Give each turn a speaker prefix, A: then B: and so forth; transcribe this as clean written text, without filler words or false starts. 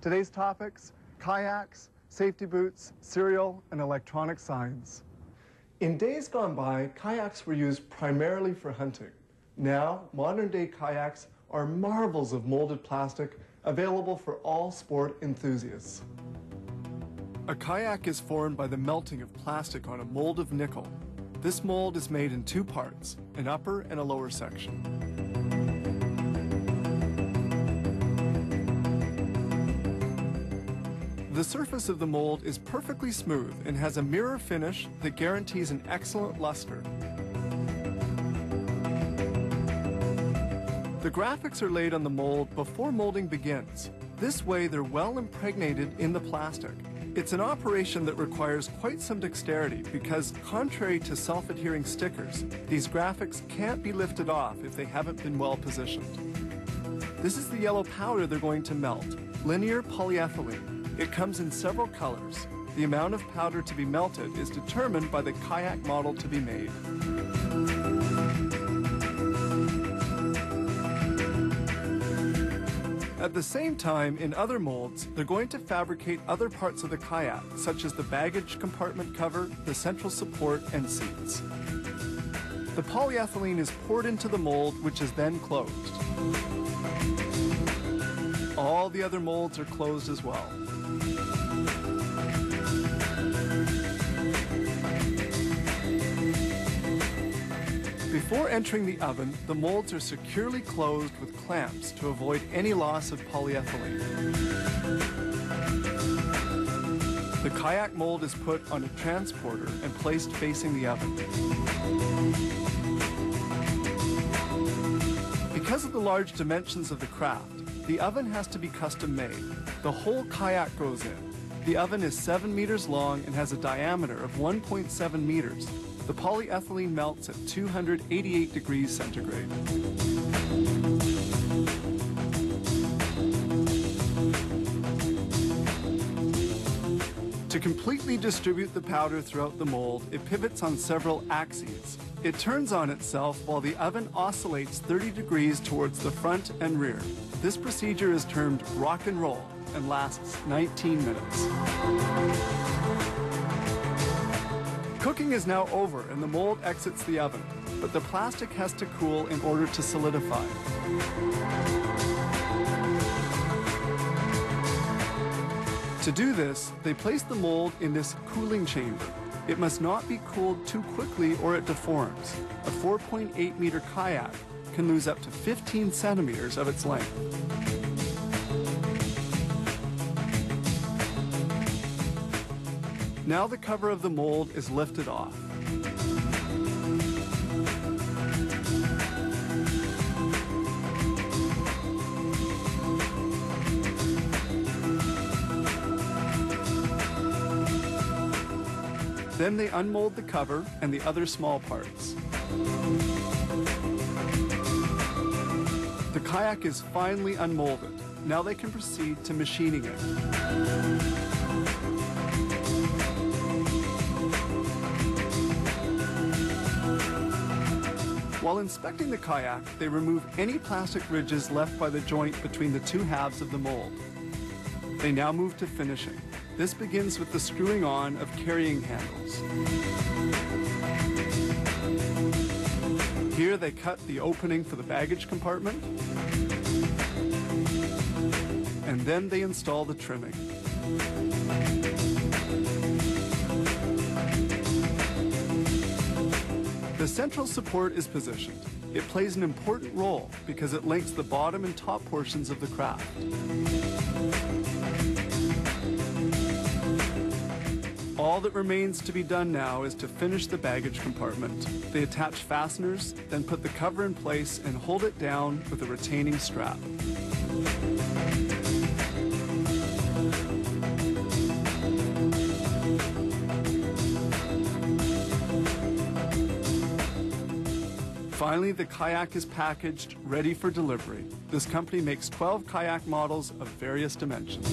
A: Today's topics: kayaks, safety boots, cereal, and electronic signs. In days gone by, kayaks were used primarily for hunting. Now, modern-day kayaks are marvels of molded plastic available for all sport enthusiasts. A kayak is formed by the melting of plastic on a mold of nickel. This mold is made in two parts, an upper and a lower section. The surface of the mold is perfectly smooth and has a mirror finish that guarantees an excellent luster. The graphics are laid on the mold before molding begins. This way they're well impregnated in the plastic. It's an operation that requires quite some dexterity because, contrary to self-adhering stickers, these graphics can't be lifted off if they haven't been well positioned. This is the yellow powder they're going to melt, linear polyethylene. It comes in several colors. The amount of powder to be melted is determined by the kayak model to be made. At the same time, in other molds, they're going to fabricate other parts of the kayak, such as the baggage compartment cover, the central support, and seats. The polyethylene is poured into the mold, which is then closed. All the other molds are closed as well. Before entering the oven, the molds are securely closed with clamps to avoid any loss of polyethylene. The kayak mold is put on a transporter and placed facing the oven. Because of the large dimensions of the craft, the oven has to be custom made. The whole kayak goes in. The oven is 7 meters long and has a diameter of 1.7 meters. The polyethylene melts at 288 degrees centigrade. To completely distribute the powder throughout the mold, it pivots on several axes. It turns on itself while the oven oscillates 30 degrees towards the front and rear. This procedure is termed rock and roll and lasts 19 minutes. Cooking is now over and the mold exits the oven, but the plastic has to cool in order to solidify. To do this, they place the mold in this cooling chamber. It must not be cooled too quickly or it deforms. A 4.8 meter kayak can lose up to 15 centimeters of its length. Now the cover of the mold is lifted off. Then they unmold the cover and the other small parts. The kayak is finally unmolded. Now they can proceed to machining it. While inspecting the kayak, they remove any plastic ridges left by the joint between the two halves of the mold. They now move to finishing. This begins with the screwing on of carrying handles. Here they cut the opening for the baggage compartment, and then they install the trimming. The central support is positioned. It plays an important role because it links the bottom and top portions of the craft. All that remains to be done now is to finish the baggage compartment. They attach fasteners, then put the cover in place and hold it down with a retaining strap. Finally, the kayak is packaged, ready for delivery. This company makes 12 kayak models of various dimensions.